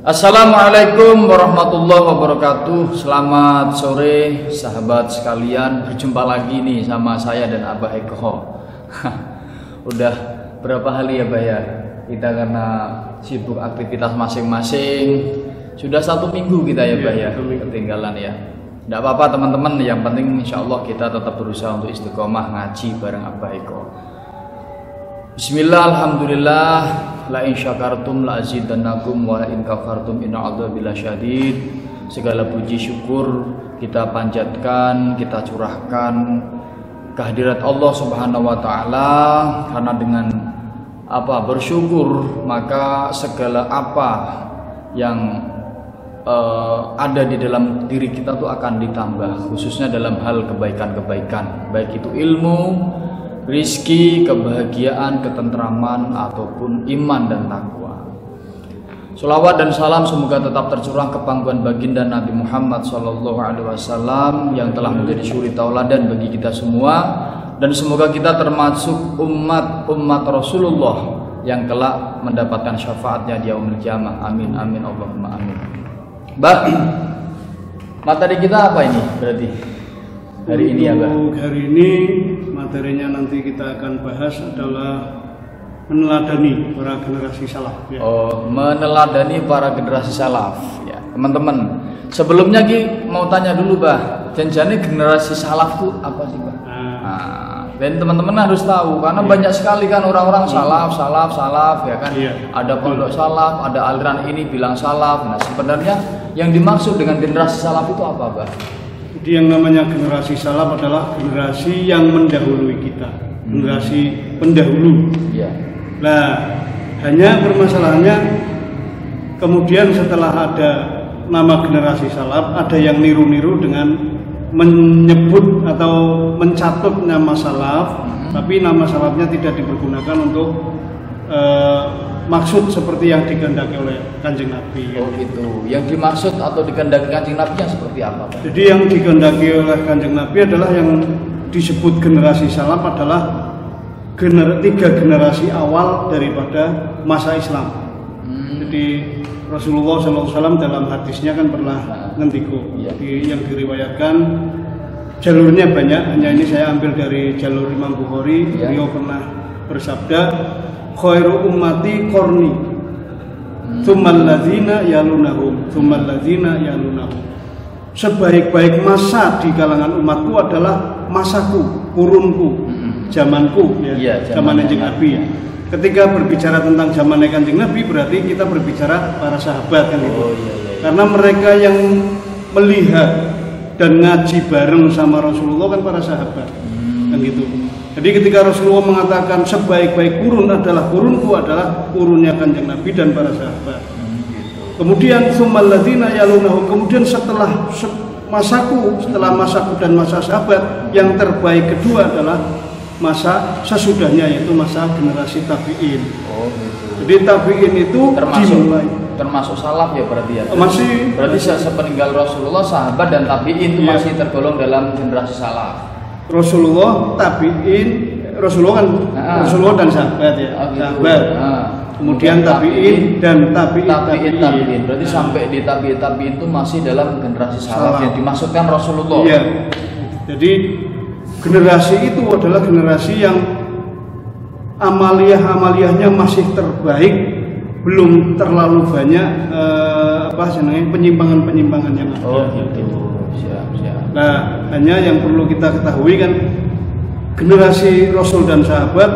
Assalamualaikum warahmatullahi wabarakatuh. Selamat sore sahabat sekalian. Berjumpa lagi nih sama saya dan Abah Eko. Udah berapa hari ya Bah ya? Kita karena sibuk aktivitas masing-masing. Sudah 1 minggu kita ya Bah ya, ketinggalan ya. Tidak apa-apa teman-teman, yang penting insya Allah kita tetap berusaha untuk istiqomah ngaji bareng Abah Eko. Bismillah, alhamdulillah, la in syakartum la azidannakum wa la in kafartum inna adzabi lasyadid. Segala puji syukur kita panjatkan, kita curahkan kehadirat Allah Subhanahu wa taala, karena dengan bersyukur maka segala apa yang ada di dalam diri kita tuh akan ditambah, khususnya dalam hal kebaikan-kebaikan, baik itu ilmu, rizki, kebahagiaan, ketentraman, ataupun iman dan takwa. Sholawat dan salam semoga tetap tercurah ke pangkuan baginda Nabi Muhammad SAW yang telah menjadi suri tauladan bagi kita semua, dan semoga kita termasuk umat Rasulullah yang kelak mendapatkan syafaatnya di yaumil qiyamah. Amin amin Allahumma amin. Bah, materi kita apa ini berarti hari ini ya Bah? Hari ini materinya nanti kita akan bahas adalah meneladani para generasi salaf ya. Oh, meneladani para generasi salaf ya. Teman-teman, sebelumnya Ki mau tanya dulu Bah, janjane generasi salaf tuh apa sih Bah? Dan teman-teman harus tahu, karena banyak sekali kan orang-orang salaf ya kan. Ada pondok salaf, ada aliran ini bilang salaf. Nah, sebenarnya yang dimaksud dengan generasi salaf itu apa Bah? Jadi yang namanya generasi salaf adalah generasi yang mendahului kita, generasi pendahulu. Iya. Nah, hanya permasalahannya kemudian setelah ada nama generasi salaf, ada yang niru-niru dengan menyebut atau mencatut nama salaf, tapi nama salafnya tidak dipergunakan untuk maksud seperti yang dikehendaki oleh Kanjeng Nabi. Oh gitu. Yang dimaksud atau dikehendaki Kanjeng Nabi yang seperti apa Pak? Jadi yang dikehendaki oleh Kanjeng Nabi adalah yang disebut generasi salaf adalah 3 generasi awal daripada masa Islam. Jadi Rasulullah SAW dalam hadisnya kan pernah ngendiko, yang diriwayatkan jalurnya banyak, hanya ini saya ambil dari jalur Imam Bukhari. Beliau pernah bersabda, khairu ummati qarni tsummal ladzina yalunahum tsummal ladzina yalunahum. Sebaik-baik masa di kalangan umatku adalah masaku, kurunku, zamanku ya, zaman Kanjeng Nabi ya. Ketika berbicara tentang zaman Kanjeng Nabi berarti kita berbicara para sahabat kan gitu. Karena mereka yang melihat dan ngaji bareng sama Rasulullah kan para sahabat kan gitu. Jadi ketika Rasulullah mengatakan sebaik-baik kurun adalah kurunku, adalah kurunnya Kanjeng Nabi dan para sahabat. Kemudian tsummal ladzina yalunahum, kemudian setelah masaku dan masa sahabat, yang terbaik kedua adalah masa sesudahnya, yaitu masa generasi tabi'in. Oh gitu. Jadi tabi'in itu termasuk salaf ya berarti ya? Masih. Berarti sepeninggal Rasulullah, sahabat dan tabi'in itu masih tergolong dalam generasi salaf. Rasulullah, tabi'in, Rasulullah kan Rasulullah dan sahabat ya. Oh, gitu. Sahabat. Kemudian tabi'in dan tabi'in. Berarti sampai di tabi'in itu masih dalam generasi salaf yang dimaksudkan Rasulullah. Iya. Jadi generasi itu adalah generasi yang amaliyahnya masih terbaik, belum terlalu banyak penyimpangan yang ada. Oh gitu. Siap. Nah, hanya yang perlu kita ketahui kan, generasi Rasul dan sahabat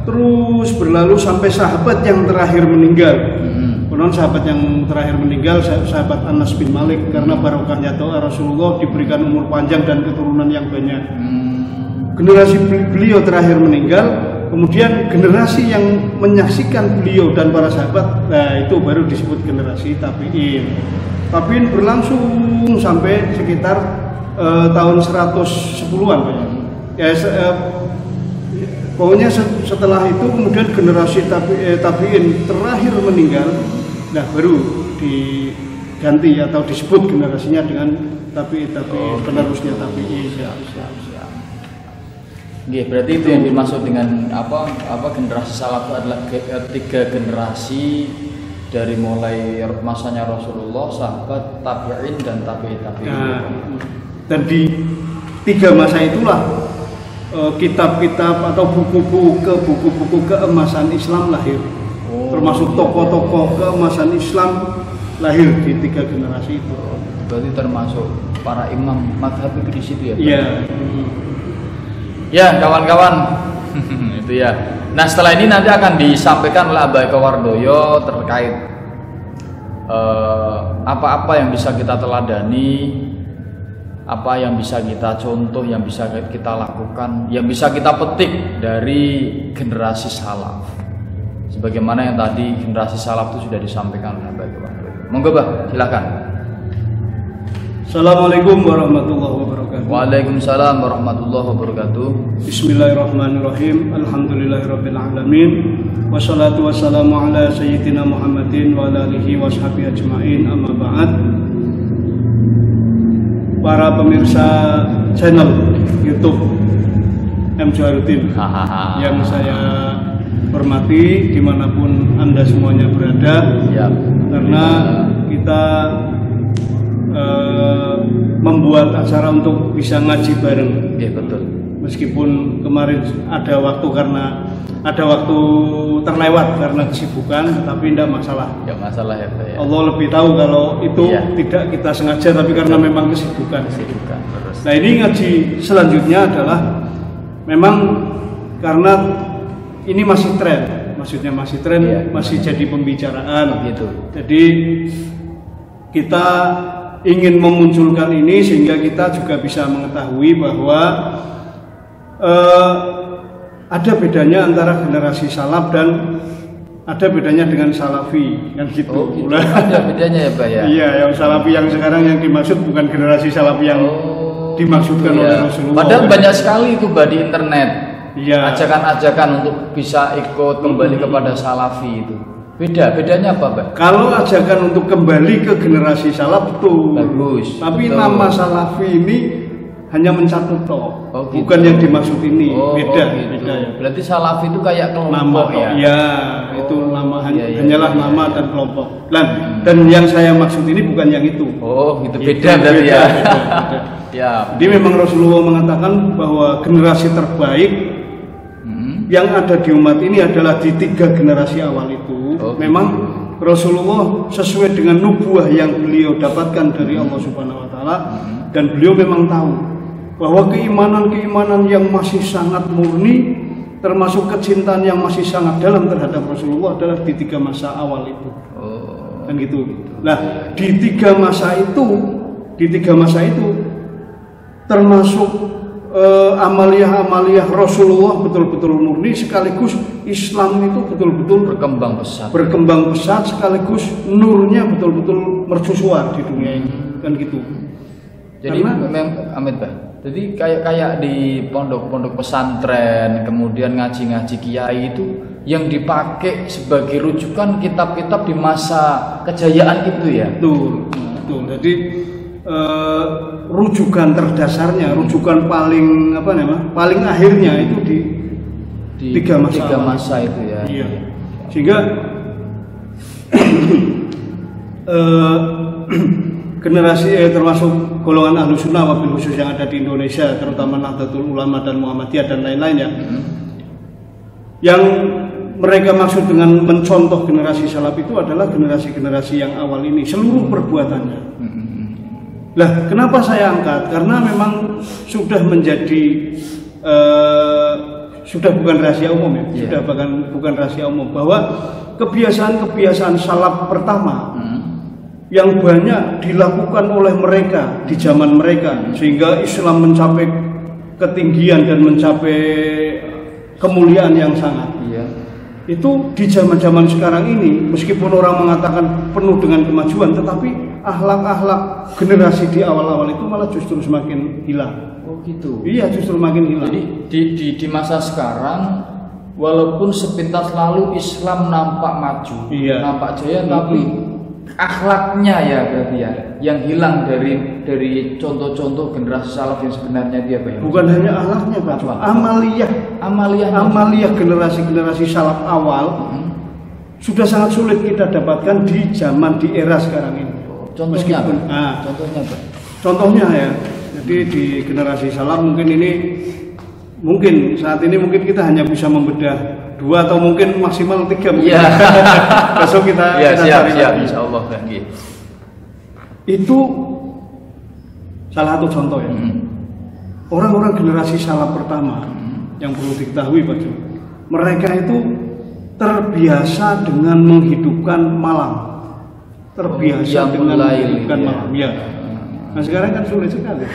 terus berlalu sampai sahabat yang terakhir meninggal. Konon sahabat yang terakhir meninggal sahabat Anas bin Malik, karena barokahnya doa Rasulullah diberikan umur panjang dan keturunan yang banyak. Generasi beliau terakhir meninggal, kemudian generasi yang menyaksikan beliau dan para sahabat, nah itu baru disebut generasi tabi'in. Tabi'in berlangsung sampai sekitar tahun 110-an pokoknya setelah itu kemudian generasi tabi'in terakhir meninggal, nah baru diganti atau disebut generasinya dengan tabi'in, penerusnya tabi'in. Berarti itu yang dimaksud dengan generasi salaf itu adalah 3 generasi dari mulai masanya Rasulullah, sahabat, tabi'in dan tabi'in. Nah, dan di 3 masa itulah kitab-kitab atau buku-buku keemasan Islam lahir. Termasuk tokoh-tokoh keemasan Islam lahir di 3 generasi itu. Berarti termasuk para imam madhab itu di situ ya? Iya. Ya kawan-kawan, itu ya. Nah setelah ini nanti akan disampaikan oleh Abah Eko Wardoyo terkait apa-apa yang bisa kita teladani, apa yang bisa kita contoh, yang bisa kita lakukan, yang bisa kita petik dari generasi salaf. Sebagaimana yang tadi generasi salaf itu sudah disampaikan oleh Abah Eko Wardoyo. Monggo Bah, silakan. Assalamualaikum warahmatullahi wabarakatuh. Waalaikumsalam warahmatullahi wabarakatuh. Bismillahirrahmanirrahim. Alhamdulillahirabbil alamin. Wassalatu wassalamu ala sayyidina Muhammadin wa ala alihi washabihi ajmain. Amma ba'd. Para pemirsa channel YouTube M. Joharuddin yang saya hormati dimanapun Anda semuanya berada, ya. Karena kita membuat acara untuk bisa ngaji bareng. Iya betul. Meskipun kemarin ada waktu terlewat karena kesibukan, tapi tidak masalah. Tidak masalah ya Pak. Ya. Allah lebih tahu kalau itu tidak kita sengaja, tapi karena memang kesibukan. Nah ini ngaji selanjutnya adalah memang karena ini masih tren, maksudnya masih tren, masih jadi pembicaraan. Gitu. Jadi kita ingin memunculkan ini sehingga kita juga bisa mengetahui bahwa ada bedanya antara generasi salaf dan ada bedanya dengan salafi, kan gitu. Oh, gitu. Ada bedanya ya Pak ya? Iya, yang salafi yang sekarang yang dimaksud bukan generasi salafi yang dimaksudkan oleh Rasulullah. Padahal banyak sekali itu Pak di internet. Iya. Ajakan-ajakan untuk bisa ikut kembali kepada salafi itu. Bedanya apa, Pak? Kalau ajakan untuk kembali ke generasi salaf betul. Bagus. Tapi betul. Nama salafi ini hanya mencatut toh. Oh, gitu. Bukan yang dimaksud ini. Beda. Gitu. Beda ya. Berarti salafi itu kayak kelompok nama, ya? Iya, itu nama hanyalah nama dan kelompok. Dan yang saya maksud ini bukan yang itu. Oh, gitu. Beda berarti ya. Beda. Ya. Jadi memang Rasulullah mengatakan bahwa generasi terbaik yang ada di umat ini adalah di 3 generasi awal itu. Memang Rasulullah sesuai dengan nubuah yang beliau dapatkan dari Allah Subhanahu wa taala, dan beliau memang tahu bahwa keimanan yang masih sangat murni, termasuk kecintaan yang masih sangat dalam terhadap Rasulullah adalah di 3 masa awal itu. Kan gitu. Nah, di 3 masa itu termasuk amaliyah Rasulullah betul-betul murni, sekaligus Islam itu betul-betul berkembang pesat, sekaligus nurnya betul-betul mercusuar di dunia ini, kan gitu. Jadi memang Amit Pak. Jadi kayak di pondok-pondok pesantren, kemudian ngaji-ngaji kiai itu yang dipakai sebagai rujukan kitab-kitab di masa kejayaan itu ya. Betul. Jadi rujukan terdasarnya, rujukan paling paling akhirnya itu di 3 masa itu ya. Iya. Sehingga generasi termasuk golongan Ahlus Sunnah wabil khusus yang ada di Indonesia, terutama Nahdlatul Ulama dan Muhammadiyah dan lain-lain ya. Yang mereka maksud dengan mencontoh generasi salaf itu adalah generasi-generasi yang awal ini, seluruh perbuatannya. Lah, kenapa saya angkat? Karena memang sudah menjadi sudah bukan rahasia umum ya, sudah bukan rahasia umum bahwa kebiasaan-kebiasaan salaf pertama yang banyak dilakukan oleh mereka di zaman mereka sehingga Islam mencapai ketinggian dan mencapai kemuliaan yang sangat. Itu di zaman-zaman sekarang ini, meskipun orang mengatakan penuh dengan kemajuan, tetapi akhlak-akhlak generasi di awal-awal itu malah justru semakin hilang. Oh gitu. Iya, justru makin hilang. Jadi di masa sekarang, walaupun sepintas lalu Islam nampak maju, nampak jaya, tapi akhlaknya ya berarti ya yang hilang dari contoh-contoh generasi salaf yang sebenarnya dia Pak. Bukan hanya akhlaknya Pak, amaliyah generasi salaf awal sudah sangat sulit kita dapatkan di zaman di era sekarang ini. Contohnya contohnya Pak. Contohnya ya, jadi di generasi salaf mungkin saat ini mungkin kita hanya bisa membedah 2 atau mungkin maksimal 3 mungkin. Iya. Besok kita siap, cari lagi. insyaallah. Itu salah satu contoh ya. Orang-orang generasi salaf pertama yang perlu diketahui Pak Jo, mereka itu terbiasa dengan menghidupkan malam, terbiasa dengan menghidupkan malam. Ya. Nah sekarang kan sulit sekali.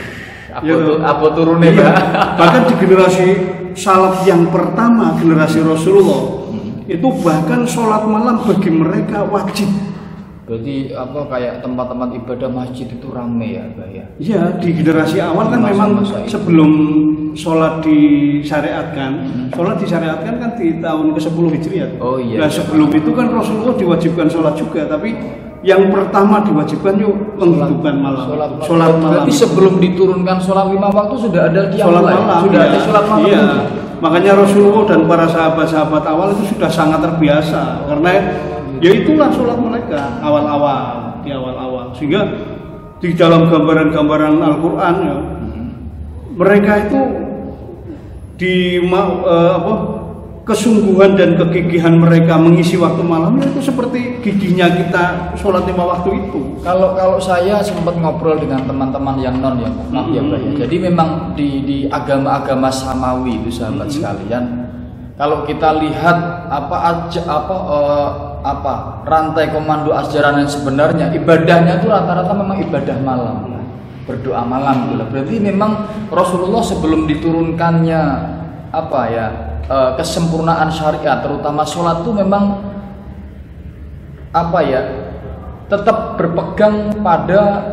Apa turunnya ya, bahkan di generasi salaf yang pertama, generasi Rasulullah, itu bahkan sholat malam bagi mereka wajib. Berarti kayak tempat-tempat ibadah masjid itu ramai ya Pak ya? Iya, di generasi awal kan memang sebelum sholat disyariatkan, sholat disyariatkan kan di tahun ke-10 Hijriah. Oh iya. Nah sebelum itu kan Rasulullah diwajibkan sholat juga, tapi yang pertama diwajibkan yuk menghidupkan malam. Sholat malam. Berarti sebelum diturunkan sholat 5 waktu sudah ada sholat malam. Sudah ada sholat malam. Iya. Makanya Rasulullah dan para sahabat-sahabat awal itu sudah sangat terbiasa karena ya itulah sholat mereka di awal-awal sehingga di dalam gambaran-gambaran Al-Quran ya, mereka itu kesungguhan dan kegigihan mereka mengisi waktu malamnya itu seperti gigihnya kita sholat 5 waktu itu. Kalau saya sempat ngobrol dengan teman-teman yang non ya, maaf ya Pak ya. Jadi memang di agama-agama samawi itu sahabat sekalian, kalau kita lihat rantai komando ajaran yang sebenarnya ibadahnya itu rata-rata memang ibadah malam, berdoa malam gitu. Berarti memang Rasulullah sebelum diturunkannya kesempurnaan syariat terutama sholat itu memang tetap berpegang pada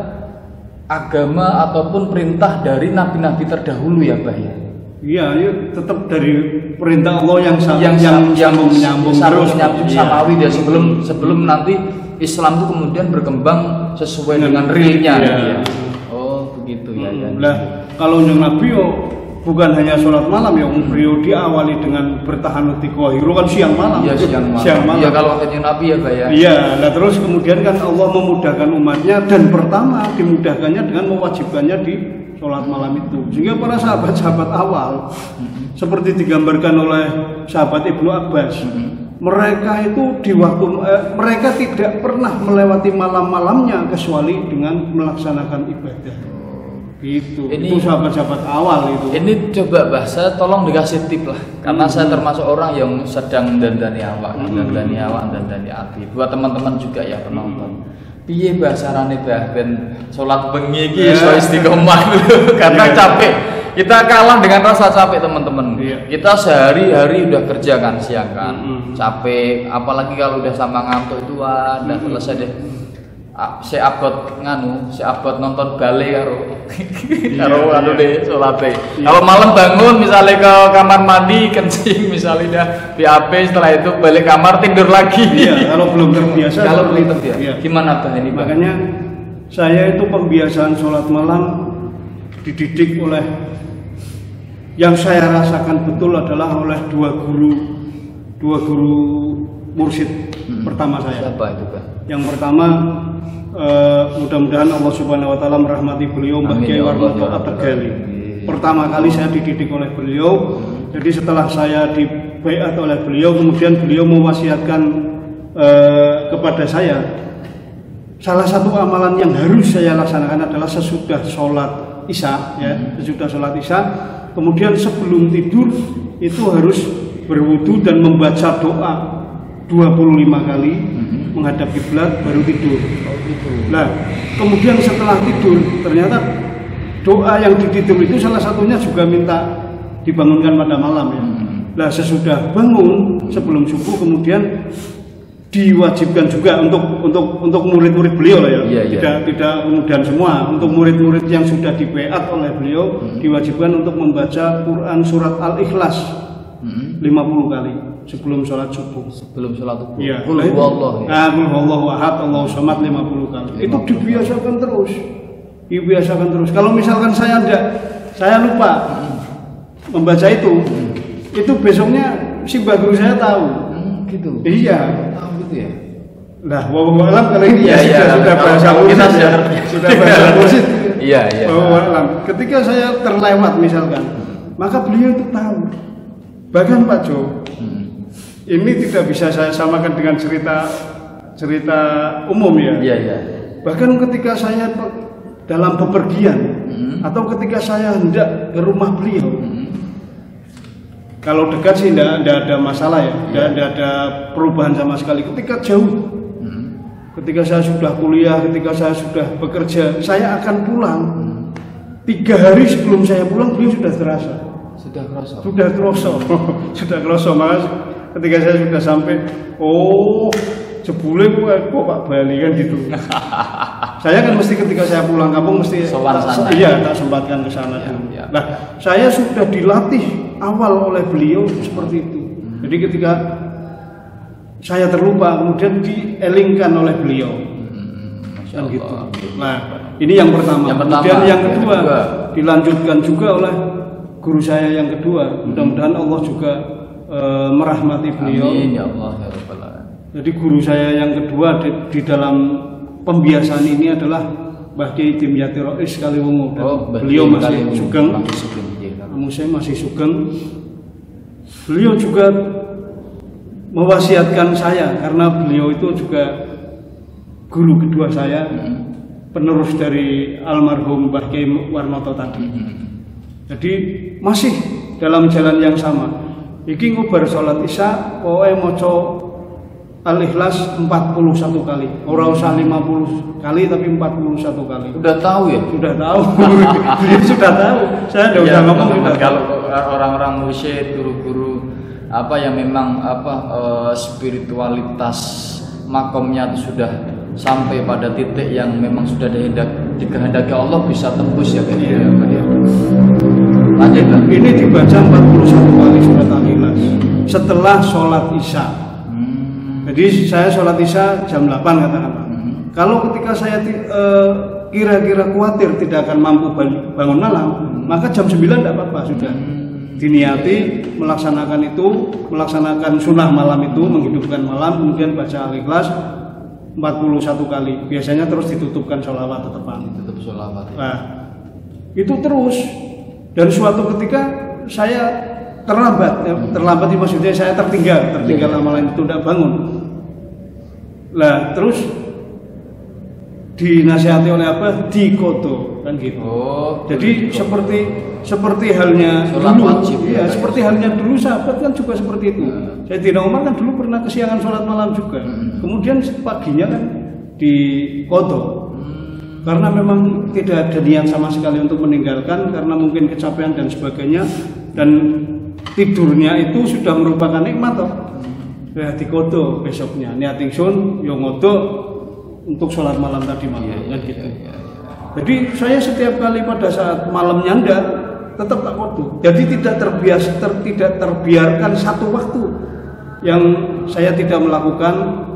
agama ataupun perintah dari nabi-nabi terdahulu ya Pak ya. Iya, tetap dari perintah Allah yang menyambung terus samawi dia sebelum nanti Islam itu kemudian berkembang sesuai dengan realnya ya. Oh begitu ya. Nah kalau yang Nabi bukan hanya sholat malam ya, beliau diawali dengan bertahan tiqwahiru kan siang malam. Iya siang malam. Iya kalau kanjeng Nabi ya Pak ya. Iya, nah terus kemudian kan Allah memudahkan umatnya dan pertama dimudahkannya dengan mewajibkannya di sholat malam itu. Sehingga para sahabat-sahabat awal seperti digambarkan oleh sahabat Ibnu Abbas, mereka itu di waktu mereka tidak pernah melewati malam-malamnya kecuali dengan melaksanakan ibadah. Itu sahabat-sahabat awal itu. Ini coba bahasa tolong dikasih tip lah karena saya termasuk orang yang sedang dandani awak, dandani hati. Buat teman-teman juga ya penonton. Piye bahasane ben salat bengi iki iso istiqomah karena capek. Kita kalah dengan rasa capek teman-teman. Kita sehari-hari udah kerja kan siang kan. Capek apalagi kalau udah sama ngantuk itu udah selesai deh. Si abot nonton bale karo deh salate. Kalau malam bangun misalnya ke kamar mandi kencing misalnya dah BAB setelah itu balik kamar tidur lagi. Iya, kalau belum terbiasa. Iya. Gimana Pak ini Pak? Makanya saya itu pembiasaan sholat malam dididik oleh yang saya rasakan betul adalah oleh dua guru mursyid pertama saya. Siapa itu Pak? Yang pertama mudah-mudahan Allah Subhanahu wa taala merahmati beliau Mbah Kiai Warnoto At-Tegali. Pertama kali saya dididik oleh beliau. Jadi setelah saya dibaiat oleh beliau, kemudian beliau mewasiatkan kepada saya salah satu amalan yang harus saya laksanakan adalah sesudah sholat Isya ya, sesudah sholat Isya, kemudian sebelum tidur itu harus berwudu dan membaca doa 25 kali menghadap kiblat baru tidur. Nah, kemudian setelah tidur ternyata doa yang ditidur itu salah satunya juga minta dibangunkan pada malam ya. Nah, sesudah bangun sebelum subuh kemudian diwajibkan juga untuk murid-murid beliau lah ya. Tidak kemudian semua, untuk murid-murid yang sudah dibaiat oleh beliau diwajibkan untuk membaca Quran surat Al-Ikhlas 50 kali sebelum sholat subuh. Sebelum sholat subuh. Iya. Qul huwallahu. Qul huwallahu ahad, Allahu samad 50 kali. Itu dibiasakan terus. Kalau misalkan saya lupa membaca itu besoknya si mbah guru saya tahu. Gitu. Iya. itu ya? Nah, wallahu alam kalau ini Iya, sudah bahasa kita sudah bahasa mursyid. Iya. Wallahu alam. Ketika saya terlewat misalkan, maka beliau itu tahu. Bahkan Pak Jo, ini tidak bisa saya samakan dengan cerita umum ya. Iya. Bahkan ketika saya dalam bepergian atau ketika saya hendak ke rumah beliau, kalau dekat sih tidak ada masalah ya, tidak ada perubahan sama sekali. Ketika jauh, ketika saya sudah kuliah, ketika saya sudah bekerja, saya akan pulang. 3 hari sebelum saya pulang, beliau sudah terasa. Sudah kerasa. Maka ketika saya sudah sampai, oh jebule kok Pak Bali kan gitu. Saya kan mesti ketika saya pulang kampung mesti tak sempatkan ke sana dulu. Nah, saya sudah dilatih awal oleh beliau seperti itu. Jadi ketika saya terlupa kemudian dielingkan oleh beliau. Kan gitu. Nah, ini yang pertama. Kemudian yang kedua dilanjutkan juga oleh guru saya yang kedua. Mudah-mudahan Allah juga merahmati beliau. Amin ya Allah ya Rabbal alamin. Jadi guru saya yang kedua di dalam pembiasaan ini adalah Mbah Kiai Dimyati Rais Kaliwungu. Beliau masih sugeng. Saya masih sugeng. Beliau juga mewasiatkan saya karena beliau itu juga guru kedua saya, penerus dari almarhum Mbah Kiai Warnoto tadi. Jadi masih dalam jalan yang sama. Iki ngubar sholat isya, maca Al-Ikhlas 41 kali. Ora usah 50 kali tapi 41 kali. Udah tahu ya? Sudah tahu. Sudah tahu. Saya enggak usah ngomong sudah. Kalau orang-orang mursyid, guru-guru apa yang memang spiritualitas makomnya sudah sampai pada titik yang memang sudah dikehendaki Allah bisa tembus ya gitu ya. Lanjutlah. Ini dibaca 41 kali surat Al-Ikhlas setelah sholat isya. Jadi saya sholat isya jam 8 katakanlah. Kalau ketika saya kira-kira khawatir tidak akan mampu bangun malam, maka jam 9 tidak apa-apa sudah. Diniati melaksanakan melaksanakan sunnah malam itu, menghidupkan malam, kemudian baca Al-Ikhlas 41 kali. Biasanya terus ditutupkan sholawat tetepan. Tutup sholawat. Ya. Nah, itu terus. Dan suatu ketika saya terlambat maksudnya saya tertinggal amalan itu tidak bangun. Lah terus dinasihati oleh apa? Dikoto kan gitu. Jadi seperti halnya dulu, ya, seperti halnya dulu sahabat kan juga seperti itu. Saya tidak Umar kan dulu pernah kesiangan sholat malam juga. Kemudian paginya kan dikoto. Karena memang tidak ada niat sama sekali untuk meninggalkan karena mungkin kecapean dan sebagainya, dan tidurnya itu sudah merupakan nikmat toh. Ya dikodo besoknya niat ingsun yo ngodo untuk sholat malam tadi malam kan gitu. Jadi saya setiap kali pada saat malam nyanda tetap tak kodo. Jadi tidak terbiarkan satu waktu yang saya tidak melakukan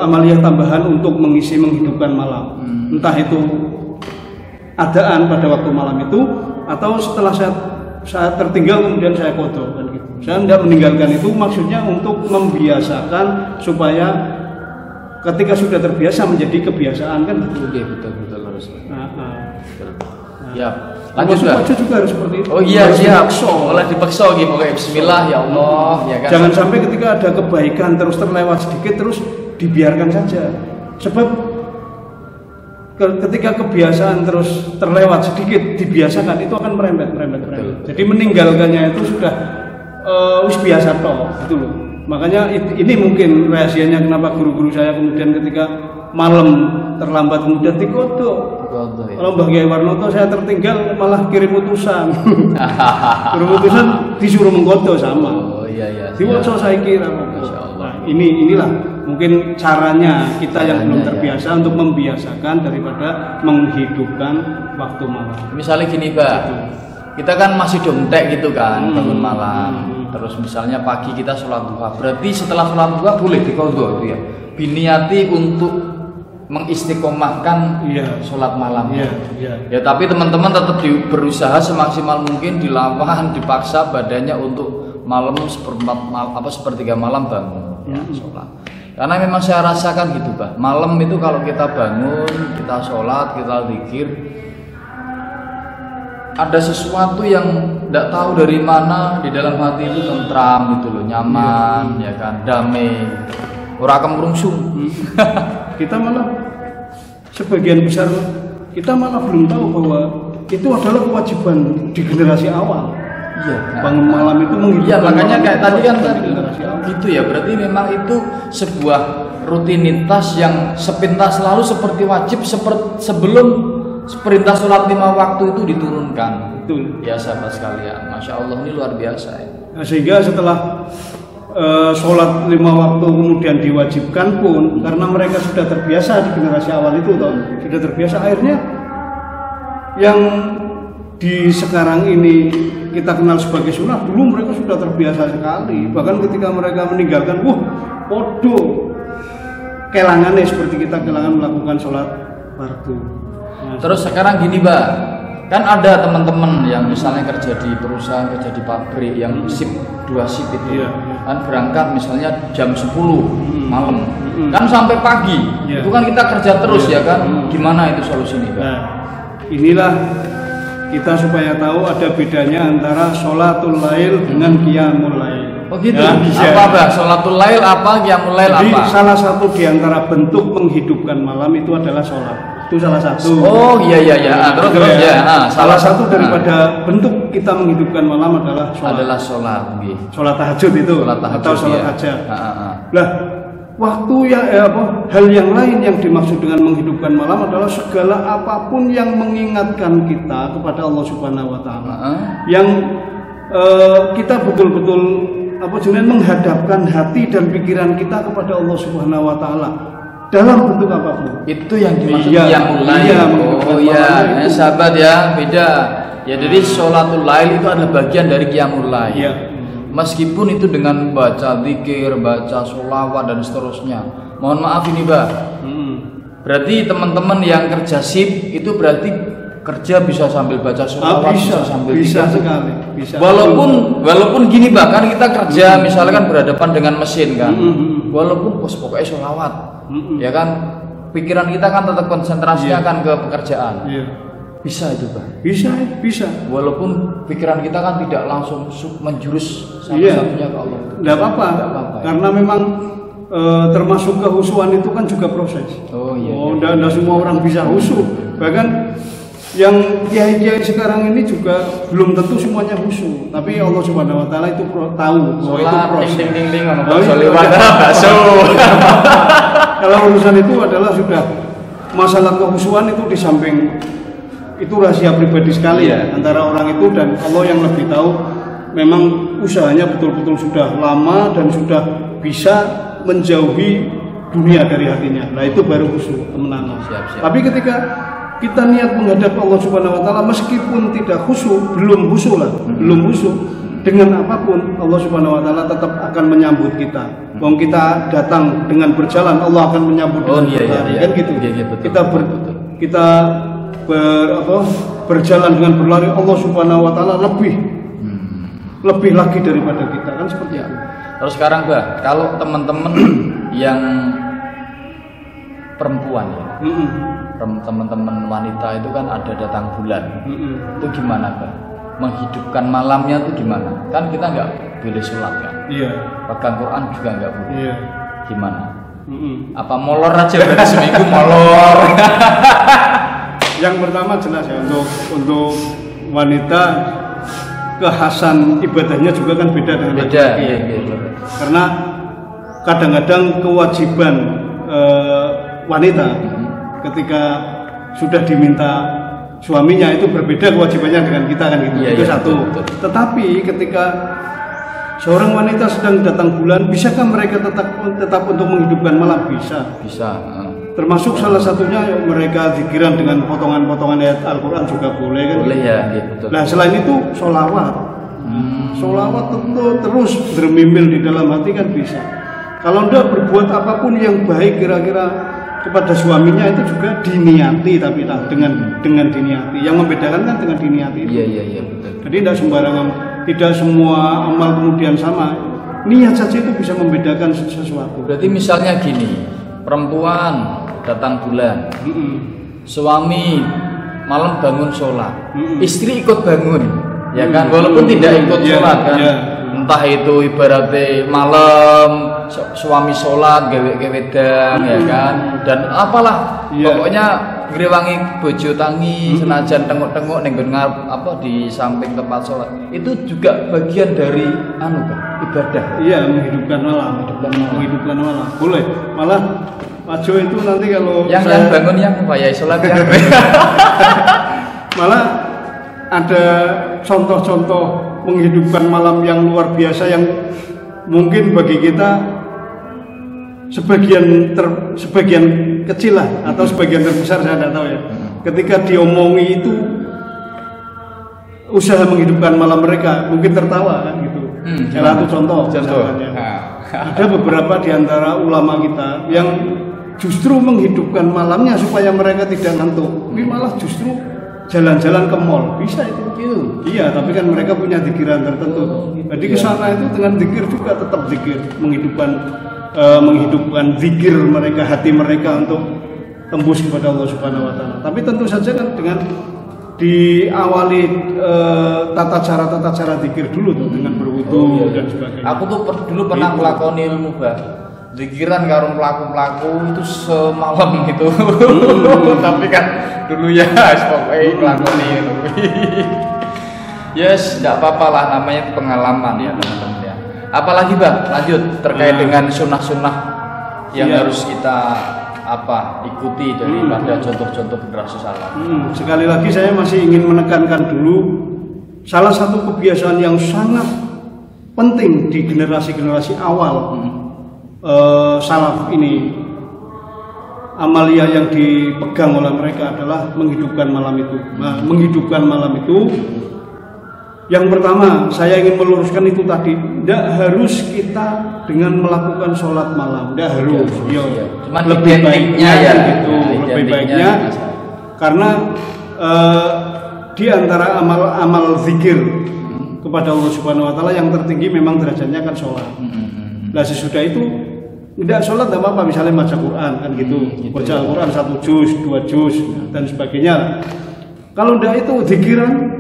amaliyah tambahan untuk menghidupkan malam. Entah itu adaan pada waktu malam itu atau setelah saya tertinggal kemudian saya kodo kan gitu. Saya tidak meninggalkan itu maksudnya untuk membiasakan supaya ketika sudah terbiasa menjadi kebiasaan kan betul harus. Ya. Lanjut juga harus seperti itu. Oh iya siap. Oleh dipaksa gitu. Oke, bismillah ya Allah ya kan. Jangan sampai ketika ada kebaikan terus terlewat sedikit terus dibiarkan saja. Sebab ketika kebiasaan terus terlewat sedikit dibiasakan itu akan merembet. Jadi meninggalkannya itu sudah wis biasa toh gitu loh. Makanya ini mungkin rahasianya kenapa guru-guru saya kemudian ketika malam terlambat kemudian dikodo. Kalau Mbah Kiai Warnoto saya tertinggal malah kirim utusan. Kirim utusan disuruh mengkodo sama. Oh iya. Diwaca saya kira. Nah, inilah mungkin caranya kita yang belum terbiasa untuk membiasakan daripada menghidupkan waktu malam. Misalnya gini, Pak. Kita kan masih domtek gitu kan bangun malam. Terus misalnya pagi kita sholat duha. Berarti setelah sholat duha boleh diqadha itu ya. Biniati untuk mengistiqomahkan sholat malam. Ya tapi teman-teman tetap berusaha semaksimal mungkin dilawan, dipaksa badannya untuk malam sepertiga malam bangun ya sholat. Karena memang saya rasakan gitu, Pak. Malam itu kalau kita bangun, kita sholat, kita zikir, ada sesuatu yang tidak tahu dari mana di dalam hati itu tentram gitu loh, nyaman, ya kan, damai, ora kemrungsung. Kita malah sebagian besar kita malah belum tahu bahwa itu adalah kewajiban di generasi awal. Iya, bangun malam itu menghidupkan. Iya, makanya kayak tadi kan generasi awal. gitu ya. Berarti memang itu sebuah rutinitas yang sepintas selalu seperti wajib sebelum perintah sholat 5 waktu itu diturunkan. Betul. Ya sahabat sekalian, Masya Allah ini luar biasa ya. Nah, sehingga setelah sholat 5 waktu kemudian diwajibkan pun karena mereka sudah terbiasa di generasi awal itu sudah terbiasa, akhirnya yang di sekarang ini kita kenal sebagai sunnah, dulu mereka sudah terbiasa sekali. Bahkan ketika mereka meninggalkan, podo kelangannya seperti kita kelangan melakukan sholat fardu. Terus sekarang gini, Mbak, kan ada teman-teman yang misalnya kerja di perusahaan, kerja di pabrik yang shift 2 shift itu, kan berangkat misalnya jam 10 malam, kan sampai pagi, itu kan kita kerja terus ya kan, gimana itu solusinya, Mbak? Nah, inilah kita supaya tahu ada bedanya antara sholatul lail dengan qiyamul lail. Oh gitu. Nah, apa, Mbak? Sholatul lail apa, qiyamul lail apa? Jadi salah satu di antara bentuk menghidupkan malam itu adalah sholat. Itu salah satu. Oh iya. Terus ya. Salah satu daripada bentuk kita menghidupkan malam adalah sholat. Adalah sholat. Sholat tahajud itu. Sholat tahajud, atau sholat ya. hajat. Lah, waktu yang hal yang lain yang dimaksud dengan menghidupkan malam adalah segala apapun yang mengingatkan kita kepada Allah Subhanahu Wa Taala. Yang kita betul-betul menghadapkan hati dan pikiran kita kepada Allah Subhanahu Wa Taala. Dalam bentuk apapun. Itu yang dimaksud qiyamul lail. Oh iya, sahabat ya, beda. Ya jadi sholatul lail itu adalah bagian dari qiyamul lail. Iya. Meskipun itu dengan baca zikir, baca sholawat dan seterusnya. Mohon maaf ini, Mbak. Berarti teman-teman yang kerja shift itu berarti kerja bisa sambil baca sholawat, bisa sambil bisa zikir. Sekali. Bisa. Walaupun gini, Mbak, kan kita kerja misalnya kan berhadapan dengan mesin kan. Walaupun pokoknya sholawat. Ya kan, pikiran kita kan tetap konsentrasinya kan ke pekerjaan. Bisa itu, Pak? Bisa. Walaupun pikiran kita kan tidak langsung menjurus satu-satunya ke Allah. Tidak apa-apa. Karena memang termasuk kehusuan itu kan juga proses. Oh iya. Tidak semua orang bisa khusyuk. Bahkan yang kiai-kiai sekarang ini juga belum tentu semuanya khusyuk. Tapi Allah Subhanahu Wa Taala itu tahu bahwa itu proses. Kalau urusan itu adalah sudah masalah kehusuan itu di samping itu rahasia pribadi sekali ya antara orang itu dan Allah yang lebih tahu. Memang usahanya betul-betul sudah lama dan sudah bisa menjauhi dunia dari hatinya. Nah itu baru khusyuk, teman-teman. Tapi ketika kita niat menghadap Allah Subhanahu Wa Taala meskipun tidak khusyuk, belum khusyuk dengan apapun Allah Subhanahu Wa Taala tetap akan menyambut kita. Wong kita datang dengan berjalan, Allah akan menyambut dengan berlari, kan gitu. Kita berjalan dengan berlari, Allah Subhanahu Wa Taala lebih lagi daripada kita, kan seperti itu. Terus sekarang, Mbak, kalau teman-teman yang perempuan ya, teman-teman wanita itu kan ada datang bulan, itu gimana, Mbak? Menghidupkan malamnya itu gimana? Kan kita nggak boleh sholat kan? Iya. Pegang Quran juga nggak boleh. Iya. Gimana? Apa molor aja berarti seminggu molor? Yang pertama jelas ya untuk wanita kekhasan ibadahnya juga kan beda dengan laki-laki. Iya. Karena kadang-kadang kewajiban wanita ketika sudah diminta suaminya itu berbeda kewajibannya dengan kita kan gitu. Itu satu. Betul. Tetapi ketika seorang wanita sedang datang bulan, bisakah mereka tetap untuk menghidupkan malam? Bisa. Termasuk salah satunya mereka zikiran dengan potongan-potongan ayat Al-Quran juga boleh kan? Boleh ya, betul. Nah selain itu sholawat, sholawat tentu terus bermimil di dalam hati kan bisa. Kalau tidak berbuat apapun yang baik kira-kira kepada suaminya itu juga diniati, tapi dengan diniati. Yang membedakan kan dengan diniati. Iya betul. Jadi tidak sembarangan, tidak semua amal kemudian sama. niat saja itu bisa membedakan sesuatu. Berarti misalnya gini, perempuan datang bulan, suami malam bangun sholat, istri ikut bangun, ya kan, walaupun tidak ikut sholat kan, entah itu ibaratnya malam suami sholat gawe-gawedan, ya kan, dan apalah, pokoknya ngrewangi bojo tangi, senajan tengok-tengok ning apa di samping tempat sholat, itu juga bagian dari ibadah. Iya, menghidupkan malam. Boleh. Malah Pak Jo itu nanti kalau yang bangun yang bayai sholat ya. Malah ada contoh-contoh menghidupkan malam yang luar biasa yang mungkin bagi kita sebagian kecil lah atau sebagian terbesar saya tidak tahu ya. Ketika diomongi itu usaha menghidupkan malam mereka mungkin tertawa kan gitu. Salah satu contoh. Ada beberapa di antara ulama kita yang justru menghidupkan malamnya supaya mereka tidak ngantuk. Tapi malah justru jalan-jalan ke mall bisa itu. Iya, tapi kan mereka punya zikiran tertentu. Jadi ke sana itu dengan zikir juga tetap zikir, menghidupkan zikir mereka, hati mereka untuk tembus kepada Allah Subhanahu wa taala. Tapi tentu saja kan dengan diawali tata cara zikir dulu tuh dengan berwudu dan sebagainya. Aku tuh dulu pernah melakoni ilmu zikiran karo pelaku-pelaku itu semalam gitu. Tapi kan dulu ya pokoknya ngelakoni itu. Yes, tidak apa-apa lah, namanya pengalaman ya teman-teman ya. Apalagi Bang, lanjut terkait dengan sunnah-sunnah yang harus kita ikuti daripada contoh-contoh generasi salaf. Sekali lagi saya masih ingin menekankan dulu salah satu kebiasaan yang sangat penting di generasi-generasi awal salaf ini, amalia yang dipegang oleh mereka adalah menghidupkan malam itu. Nah, menghidupkan malam itu yang pertama saya ingin meluruskan itu tadi, tidak harus kita dengan melakukan sholat malam, tidak harus. Lebih baiknya ya gitu, lebih baiknya karena di antara amal zikir kepada Allah Subhanahu wa taala yang tertinggi memang derajatnya kan sholat. Nah sesudah itu tidak sholat tidak apa-apa, misalnya baca Quran kan gitu, baca Quran 1 juz, 2 juz dan sebagainya. Kalau tidak itu zikiran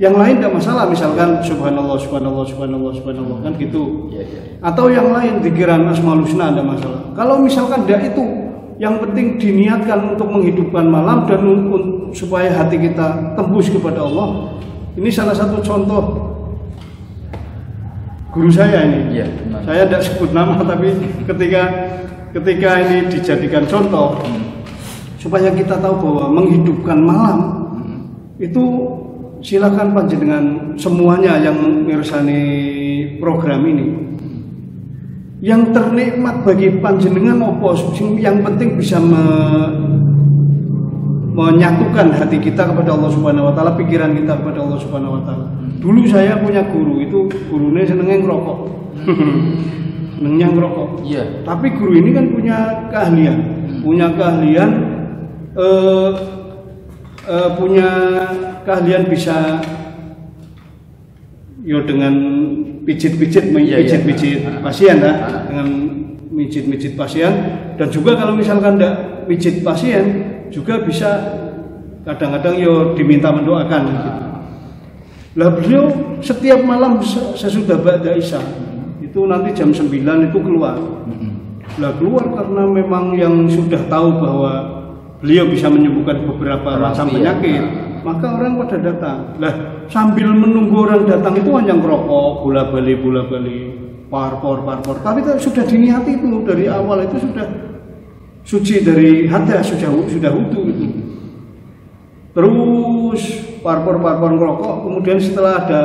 yang lain tidak masalah, misalkan subhanallah kan gitu. Atau yang lain zikiran asmaul husna tidak masalah. Kalau misalkan tidak itu, yang penting diniatkan untuk menghidupkan malam dan supaya hati kita tembus kepada Allah. Ini salah satu contoh guru saya ini. Saya tidak sebut nama, tapi ketika ini dijadikan contoh supaya kita tahu bahwa menghidupkan malam itu silakan panjenengan semuanya yang mirsani program ini. Yang ternikmat bagi panjenengan apa? Yang penting bisa menyatukan hati kita kepada Allah Subhanahu wa taala, pikiran kita kepada Allah Subhanahu wa taala. Dulu saya punya guru, itu gurunya senengnya ngerokok. Senengnya ngerokok. Tapi guru ini kan punya keahlian. Punya keahlian bisa dengan pijit-pijit pasien lah, dengan pijit pasien, dan juga kalau misalkan tidak pijit pasien juga bisa kadang-kadang diminta mendoakan gitu. Lah beliau setiap malam sesudah ba'da isya itu nanti jam 9 itu keluar. Lah keluar karena memang yang sudah tahu bahwa beliau bisa menyembuhkan beberapa macam penyakit, maka orang pada datang. Lah sambil menunggu orang datang itu hanya ngerokok, bola-bali, parpor. Tapi sudah diniati itu dari awal, itu sudah suci dari hadas, sudah wudu itu. Terus parpor ngerokok, kemudian setelah ada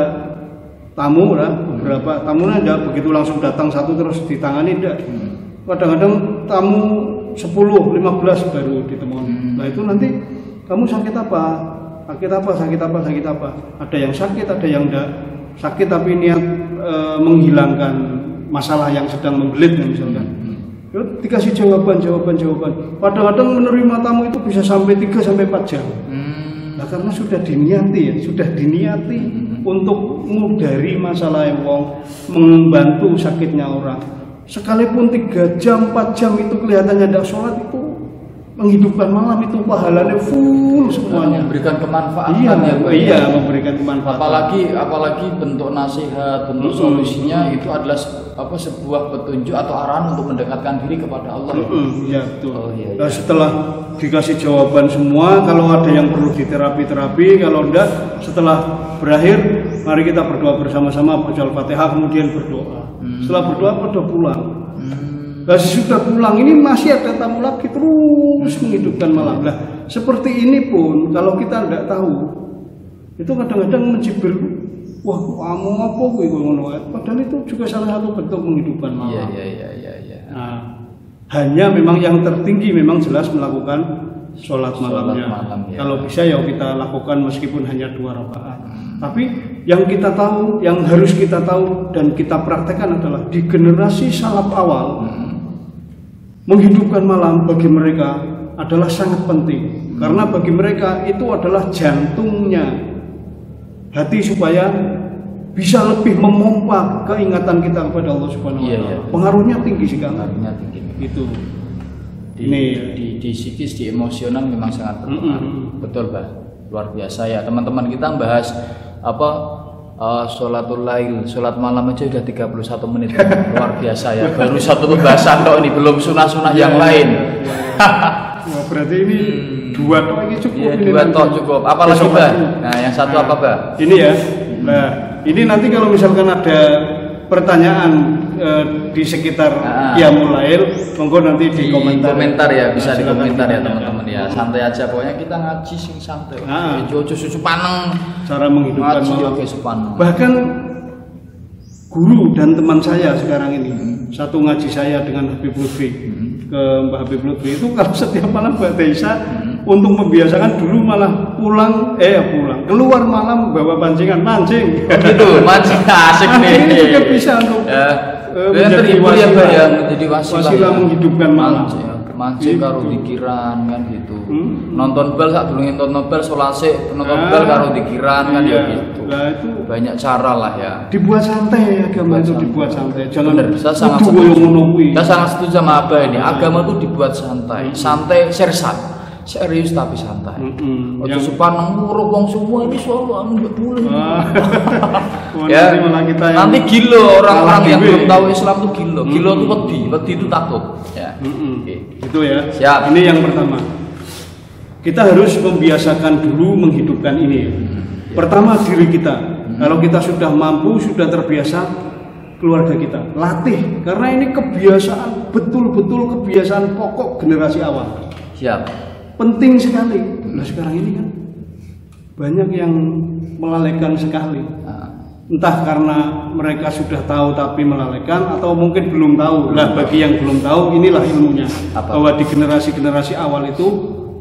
tamu lah, beberapa tamunya tidak begitu langsung datang satu terus ditangani, tidak. Kadang-kadang tamu 10, 15 baru ditemukan. Nah itu nanti kamu sakit apa? Sakit apa? Ada yang sakit, ada yang tidak sakit tapi niat menghilangkan masalah yang sedang membelit misalkan. Dikasih jawaban. Kadang-kadang menerima tamu itu bisa sampai 3-4 jam. Nah karena sudah diniati. untuk mudari masalah wong, membantu sakitnya orang. Sekalipun 3 jam, 4 jam itu kelihatannya tidak sholat, itu menghidupkan malam, itu pahalanya full semuanya. Memberikan kemanfaatan Iya, ya Pak. iya, memberikan kemanfaatan. Apalagi bentuk nasihat, bentuk solusinya itu adalah sebuah petunjuk atau arahan untuk mendekatkan diri kepada Allah. Iya, betul. Oh, iya. Nah, setelah dikasih jawaban semua, kalau ada yang perlu diterapi, kalau enggak, setelah berakhir, mari kita berdoa bersama-sama, baca Al-Fatihah, kemudian berdoa. Setelah berdoa, pada pulang. Nah, sesudah pulang ini masih ada tamu lagi terus menghidupkan malam. Nah, seperti ini pun kalau kita tidak tahu, itu kadang-kadang mencibir, wah kamu apa gue ngono. Padahal itu juga salah satu bentuk menghidupkan malam. Iya. Nah, hanya memang yang tertinggi memang jelas melakukan sholat malamnya. Ya. Kalau bisa ya kita lakukan meskipun hanya 2 rakaat. Tapi yang kita tahu, yang harus kita tahu dan kita praktekkan adalah di generasi salaf awal, menghidupkan malam bagi mereka adalah sangat penting. Karena bagi mereka itu adalah jantungnya hati supaya bisa lebih memompa keingatan kita kepada Allah Subhanahu wa Ta'ala. Pengaruhnya tinggi sekali. Pengaruhnya tinggi. Itu. Di psikis, di emosional memang sangat berpengaruh. Betul, Pak. Luar biasa ya. Teman-teman kita bahas sholatul lail, sholat malam aja udah 31 menit. Luar biasa ya. Baru satu pembahasan kok ini, belum sunah-sunah yang lain. Wah, berarti ini 2 tok ini cukup. Iya, ini 2 tok cukup. Apalagi, Pak? Nah, yang satu apa, Pak? Ini ya. Nah, ini nanti kalau misalkan ada pertanyaan di sekitar Qiyamul Lail, monggo nanti di komentar ya, bisa di komentar ya teman-teman ya. Santai aja, pokoknya kita ngaji sing santai. Jojo susu paneng, cara menghidupkan malam. Bahkan guru dan teman saya sekarang ini, satu ngaji saya dengan Habib Lutfi, ke Mbak Habib Lutfi itu kalau setiap malam Mbak Teisa untuk membiasakan dulu malah pulang keluar malam bawa pancingan mancing. Gitu, mancing asik nih. Ini juga bisa untuk menjadi wasilah menghidupkan malam. Mancing karo dikiran kan gitu. Nonton bal sak durunge nonton bal solase nonton bal karo dikiran kan ya gitu. Nah, itu banyak cara lah ya. Dibuat santai agama itu dibuat santai. Jangan saya sangat setuju sama Abah ini. Agama itu dibuat santai. Santai serius tapi santai. Ojo sepaneng nguruk wong semua ini soal enggak boleh. Ya, nanti gilo orang-orang yang belum tahu Islam tuh gilo. Gilo tuh wedi itu takut. Ya. Itu ya. Siap. Ini yang pertama. Kita harus membiasakan dulu menghidupkan ini. Pertama diri kita. Kalau kita sudah mampu, sudah terbiasa, keluarga kita latih. Karena ini kebiasaan, betul-betul kebiasaan pokok generasi awal. Siap. Penting sekali. Nah sekarang ini kan banyak yang melalaikan sekali. Entah karena mereka sudah tahu tapi melalaikan, atau mungkin belum tahu. Nah bagi yang belum tahu, inilah ilmunya. Bahwa di generasi-generasi awal itu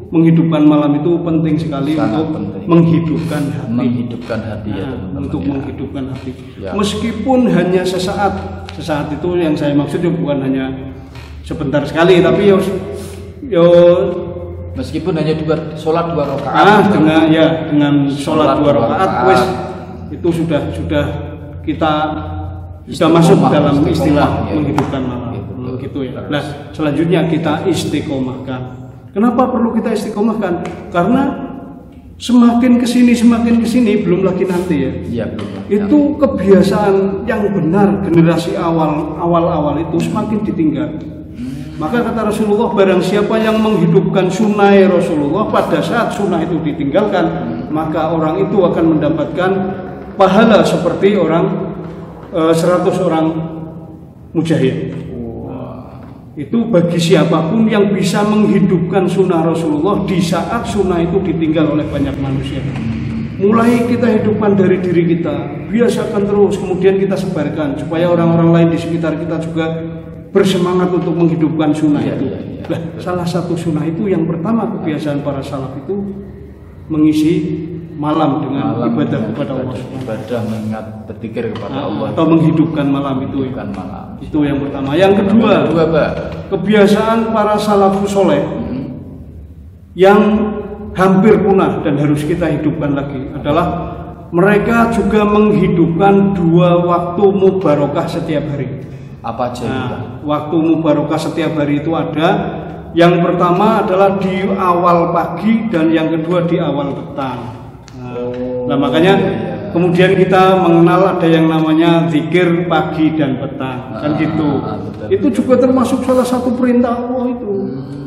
menghidupkan malam itu penting sekali. Sangat untuk penting. Menghidupkan hati ya, untuk menghidupkan hati. Ya. Meskipun hanya sesaat itu yang saya maksud bukan hanya sebentar sekali, tapi meskipun hanya sholat 2 rakaat. Dengan sholat 2 rakaat itu sudah kita sudah masuk dalam istilah menghidupkan malam. Gitu ya. Nah, selanjutnya kita istiqomahkan. Kenapa perlu kita istiqomahkan? Karena semakin kesini belum lagi nanti ya. Iya, belum. Itu kebiasaan yang benar generasi awal itu semakin ditinggal. Maka kata Rasulullah, barang siapa yang menghidupkan sunnah Rasulullah pada saat sunnah itu ditinggalkan, maka orang itu akan mendapatkan pahala seperti 100 orang mujahid. Itu bagi siapapun yang bisa menghidupkan sunnah Rasulullah di saat sunnah itu ditinggal oleh banyak manusia. Mulai kita hidupkan dari diri kita, biasakan terus, kemudian kita sebarkan supaya orang-orang lain di sekitar kita juga bersemangat untuk menghidupkan sunnah itu. Nah, salah satu sunnah itu yang pertama kebiasaan para salaf itu mengisi malam dengan ibadah kepada Allah. Ibadah mengingat berzikir kepada Allah. Atau menghidupkan malam itu. Itu yang pertama. Yang kedua, kebiasaan para salafus soleh yang hampir punah dan harus kita hidupkan lagi adalah mereka juga menghidupkan 2 waktu mubarokah setiap hari. Apa aja? Nah, waktu mubarokah setiap hari itu ada. Yang pertama adalah di awal pagi dan yang kedua di awal petang. Nah, makanya kemudian kita mengenal ada yang namanya zikir pagi dan petang, kan gitu. Itu juga termasuk salah satu perintah Allah itu.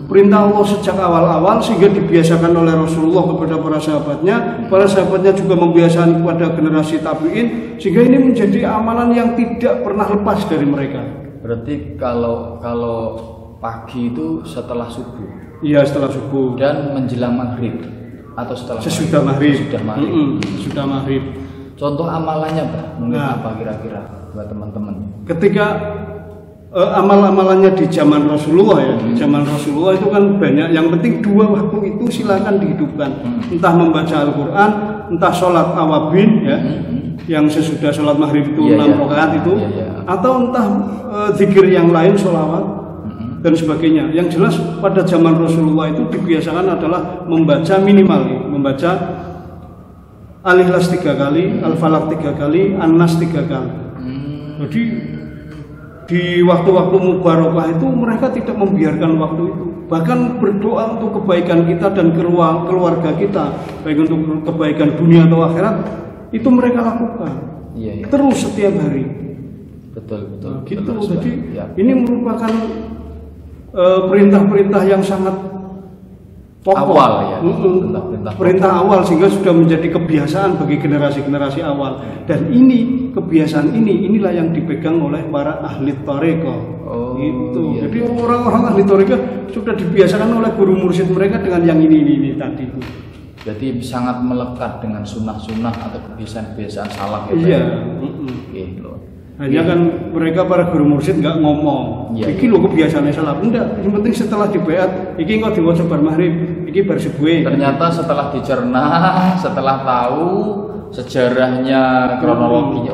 Perintah Allah sejak awal-awal sehingga dibiasakan oleh Rasulullah kepada para sahabatnya juga membiasakan kepada generasi tabi'in, sehingga ini menjadi amalan yang tidak pernah lepas dari mereka. Berarti kalau pagi itu setelah subuh. Iya, setelah subuh. Dan menjelang maghrib atau setelah sesudah maghrib. Sudah maghrib. Contoh amalannya, Pak, mungkin apa kira-kira buat teman-teman? Ketika amal-amalannya di zaman Rasulullah ya, di zaman Rasulullah itu kan banyak. Yang penting 2 waktu itu silakan dihidupkan. Entah membaca Al-Quran, entah sholat awabin ya, yang sesudah sholat maghrib itu 6 rakaat itu, atau entah zikir yang lain, sholawat dan sebagainya. Yang jelas pada zaman Rasulullah itu dibiasakan adalah membaca minimal, membaca Al-Ikhlas 3 kali, Al-Falaq 3 kali, An-Nas 3 kali. Jadi di waktu-waktu mubarakah itu mereka tidak membiarkan waktu itu, bahkan berdoa untuk kebaikan kita dan keluarga kita, baik untuk kebaikan dunia atau akhirat, itu mereka lakukan. Terus setiap hari. Betul. Gitu. Jadi ini merupakan perintah-perintah yang sangat pokok, awal ya, perintah awal, sehingga sudah menjadi kebiasaan bagi generasi-generasi awal. Dan kebiasaan inilah yang dipegang oleh para ahli thariqah. Jadi orang-orang ahli thariqah sudah dibiasakan oleh guru mursyid mereka dengan yang ini tadi itu. Jadi sangat melekat dengan sunnah-sunnah atau kebiasaan-kebiasaan salaf. Iya. Hanya kan mereka para guru mursyid nggak ngomong, iki lo kebiasaannya salah, enggak. Yang penting setelah dibayat, iki kok diwaca bar maghrib, iki bar subuh. Ternyata setelah dicerna, setelah tahu sejarahnya, kronologinya,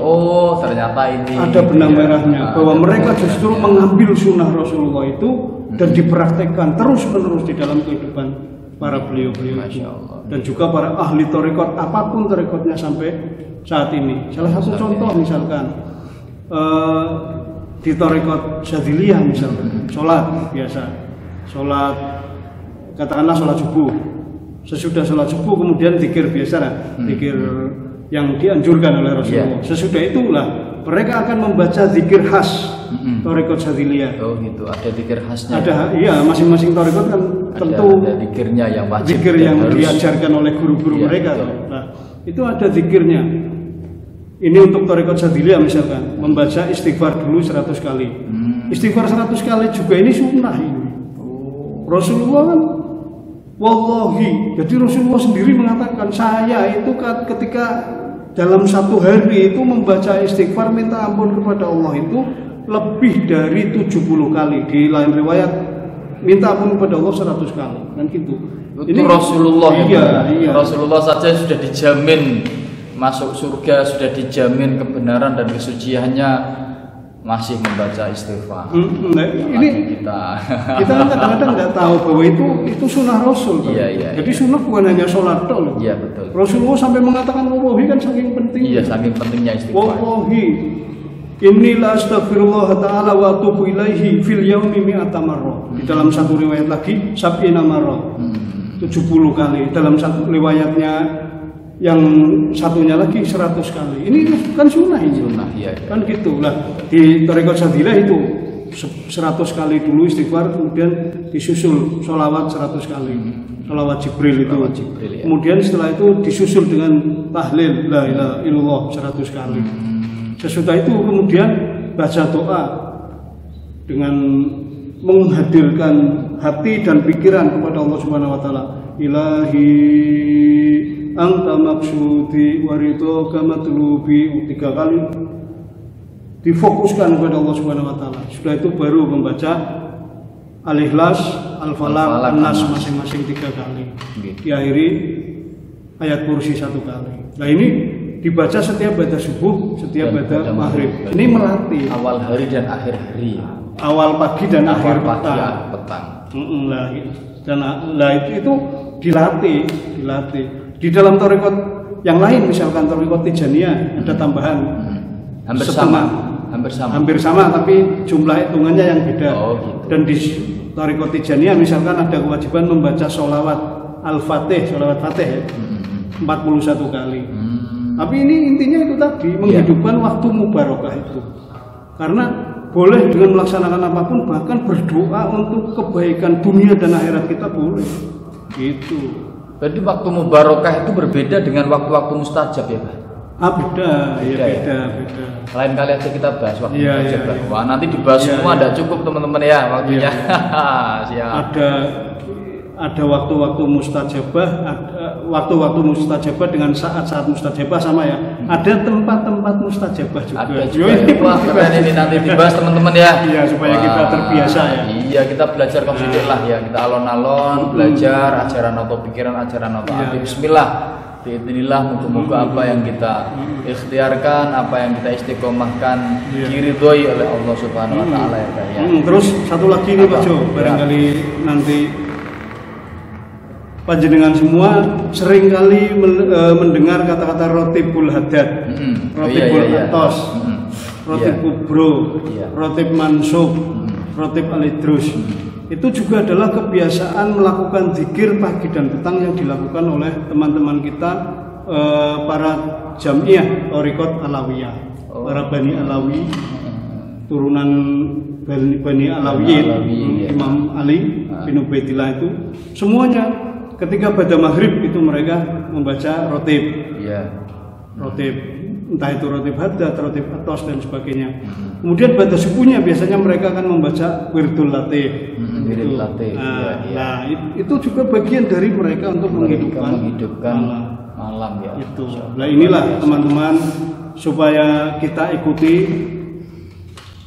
ternyata ini ada benang merahnya, bahwa mereka justru mengambil sunnah Rasulullah itu dan dipraktekkan terus-menerus di dalam kehidupan para beliau-beliau itu. Dan juga para ahli thariqat, apapun thariqatnya sampai saat ini. Salah satu contoh misalkan di thariqat Syadziliyah misalkan, sholat biasa, katakanlah sholat subuh. Sesudah sholat subuh kemudian zikir biasa, zikir yang dianjurkan oleh Rasulullah. Sesudah itulah mereka akan membaca zikir khas thariqat Syadziliyah. Oh gitu, ada zikir khasnya. Ada, iya, masing-masing thariqat kan tentu ada zikirnya yang wajib, zikir yang diajarkan oleh guru-guru mereka. Nah, itu ada zikirnya. Ini untuk thariqat Syadziliyah misalkan, membaca istighfar dulu 100 kali. Istighfar 100 kali juga ini sunnah ini. Rasulullah kan wallahi, jadi Rasulullah sendiri mengatakan, saya itu ketika dalam satu hari itu membaca istighfar minta ampun kepada Allah itu lebih dari 70 kali. Di lain riwayat minta ampun kepada Allah 100 kali, kan gitu. Ini Rasulullah. Iya. Rasulullah saja sudah dijamin masuk surga, sudah dijamin kebenaran dan kesuciannya, masih membaca istighfar. Ini kita kan kadang-kadang nggak tahu bahwa itu sunnah Rasul. Jadi sunnah bukan hanya sholat toh. Iya, betul. Rasulullah sampai mengatakan wallahi kan saking pentingnya. Iya, saking pentingnya istighfar. Wallahi inilah astaghfirullah ta'ala wa atubu ilaihi fil yaumi mi'ata marrah. Di dalam satu riwayat lagi sab'ina marrah. 70 kali. Dalam satu riwayatnya yang satunya lagi 100 kali. Ini kan sunnah ini. Sunnah, iya. Kan gitu lah. Di thariqat Syadziliyah itu 100 kali dulu istighfar, kemudian disusul sholawat 100 kali. Sholawat Jibril itu. Kemudian setelah itu disusul dengan tahlil la ilaha illallah 100 kali. Sesudah itu kemudian baca doa dengan menghadirkan hati dan pikiran kepada Allah Subhanahu wa taala. Ilahi anta maksudi waridhoka matlubi, 3 kali difokuskan kepada Allah Subhanahu wa taala. Sudah itu baru membaca Al-Ikhlas, Al-Falaq, An-Nas masing-masing 3 kali. Diakhiri ayat kursi 1 kali. Nah, ini dibaca setiap pada subuh, setiap pada maghrib. Ini melatih awal hari dan akhir hari. Awal pagi dan akhir petang. Dan itu dilatih. Di dalam thariqat yang lain misalkan Thariqat Tijaniyah ada tambahan Hampir setengah. sama. Hampir sama tapi jumlah hitungannya yang beda. Oh, gitu. Dan di Thariqat Tijaniyah misalkan ada kewajiban membaca sholawat Al-Fatih, sholawat Fatih ya, 41 kali. Tapi ini intinya itu tadi menghidupkan waktu mubarakah itu. Karena boleh dengan melaksanakan apapun, bahkan berdoa untuk kebaikan dunia dan akhirat kita boleh. Gitu. Berarti waktu mubarakah itu berbeda dengan waktu-waktu mustajab ya Pak? Beda. Lain kali aja kita bahas waktu Iya, mustajab. iya, iya. Wah nanti dibahas Iya, semua, iya. tidak cukup teman-teman ya waktunya. Siap. Ada waktu-waktu mustajabah, ada waktu-waktu mustajabah dengan saat-saat mustajabah sama ya. Ada tempat-tempat mustajabah juga. Ada juga. Wah keren ini nanti dibahas teman-teman ya. Iya supaya kita terbiasa ya. Iya kita belajar konsidik lah ya. Kita alon-alon belajar ajaran atau pikiran ajaran atau hati. Bismillah. Bismillah moga-moga apa yang kita ikhtiarkan, apa yang kita istiqomahkan diridhoi oleh Allah Subhanahu wa taala ya Pak ya. Terus satu lagi nih Pak Jo, barangkali nanti panjenengan semua sering kali mendengar kata-kata rotibul hadad, rotibul atos, rotib kubro, rotib mansub, rotib alidrus. Itu juga adalah kebiasaan melakukan zikir pagi dan petang yang dilakukan oleh teman-teman kita para jamiah Thariqat Alawiyah, para Bani Alawi, turunan Bani Alawiyin, Imam Ali bin Ubaidillah itu semuanya ketika pada maghrib itu mereka membaca rotib, rotib entah itu rotib haddad, rotib atos dan sebagainya. Kemudian pada subuhnya biasanya mereka akan membaca wirdul latif. Nah, itu juga bagian dari mereka untuk menghidupkan malam ya. Itu. Nah inilah teman-teman supaya kita ikuti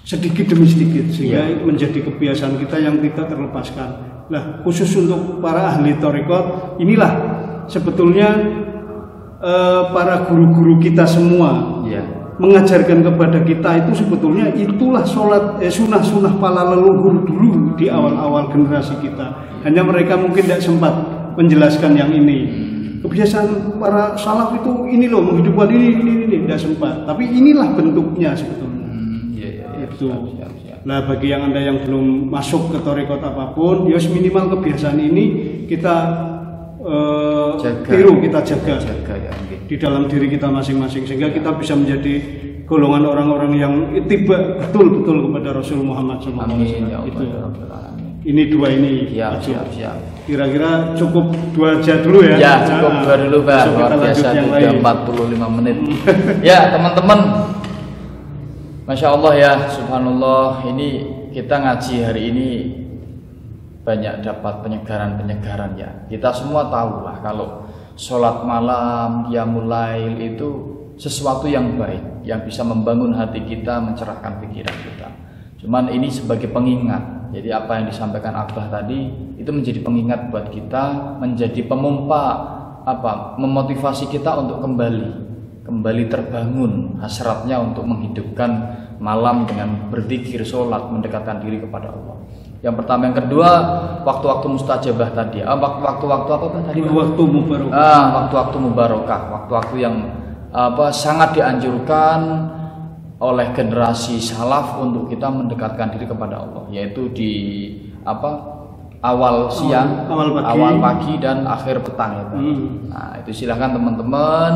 sedikit demi sedikit sehingga menjadi kebiasaan kita yang tidak terlepaskan. Nah khusus untuk para ahli thariqat inilah sebetulnya para guru-guru kita semua mengajarkan kepada kita itu sebetulnya itulah sholat sunnah-sunnah para leluhur dulu di awal-awal generasi kita. Hanya mereka mungkin tidak sempat menjelaskan yang ini. Kebiasaan para salaf itu ini loh menghidupkan ini tidak sempat. Tapi inilah bentuknya sebetulnya. Itu. Nah bagi yang anda yang belum masuk ke thariqat apapun, ya minimal kebiasaan ini kita kita jaga ya, di dalam diri kita masing-masing sehingga kita bisa menjadi golongan orang-orang yang ittiba betul-betul kepada Rasul Muhammad SAW. Itu. Ini dua ini. Siap. Kira-kira cukup dua aja dulu ya. Ya cukup dua dulu Pak. Luar biasa sudah 45 menit. Ya teman-teman, Masya Allah ya, Subhanallah. Ini kita ngaji hari ini banyak dapat penyegaran ya. Kita semua tahu lah kalau sholat malam, qiyamul lail itu sesuatu yang baik, yang bisa membangun hati kita, mencerahkan pikiran kita. Cuman ini sebagai pengingat. Jadi apa yang disampaikan Abah tadi itu menjadi pengingat buat kita, menjadi pemompa memotivasi kita untuk kembali terbangun hasratnya untuk menghidupkan malam dengan berzikir, sholat, mendekatkan diri kepada Allah. Yang pertama, yang kedua, waktu-waktu mustajabah tadi. Waktu-waktu apa tadi? Waktu mubarakah. Waktu-waktu mubarakah, waktu-waktu yang sangat dianjurkan oleh generasi salaf untuk kita mendekatkan diri kepada Allah, yaitu di awal siang, awal pagi dan akhir petang ya. Nah, itu silahkan teman-teman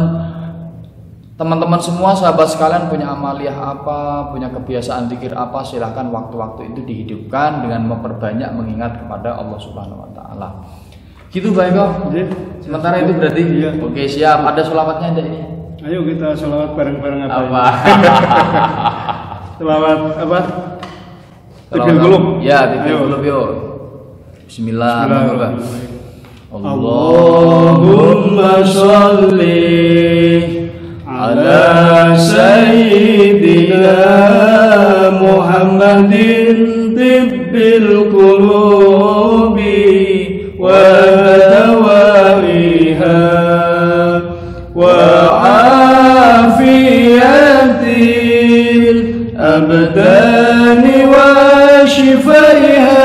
semua sahabat sekalian punya amaliyah apa, punya kebiasaan zikir apa, silahkan waktu-waktu itu dihidupkan dengan memperbanyak mengingat kepada Allah Subhanahu wa taala. Gitu baik kok. Sementara itu berarti oke siap. Ada sholawatnya ada ini. Ayo kita sholawat bareng-bareng apa? Sholawat apa? Tibil qulub. Ya, tibil qulub yuk. Bismillahirrahmanirrahim. Allahumma sholli ala sayyidina Muhammadin tibbil qulubi wa dawaiha wa afiyatil abdani wa shifaiha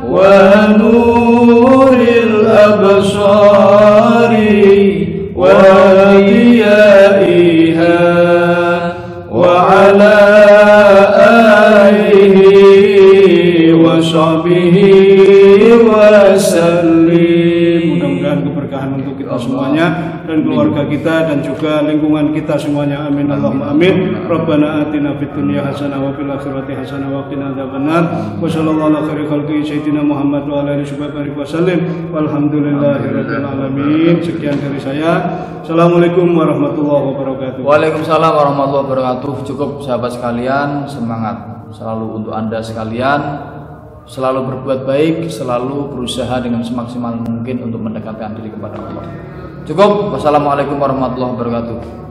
wa nuril absari wa kita dan juga lingkungan kita semuanya. Amin Allahumma amin. Rabbana atina fid dunya hasanah wa fil akhirati hasanah wa qina adzabannar. Wa sallallahu ala khairi khalqi sayyidina Muhammad wa ala alihi wasallam. Walhamdulillahirabbil alamin. Sekian dari saya. Assalamualaikum warahmatullahi wabarakatuh. Waalaikumsalam warahmatullahi wabarakatuh. Cukup sahabat sekalian, semangat selalu untuk Anda sekalian, selalu berbuat baik, selalu berusaha dengan semaksimal mungkin untuk mendekatkan diri kepada Allah. Cukup. Wassalamualaikum warahmatullahi wabarakatuh.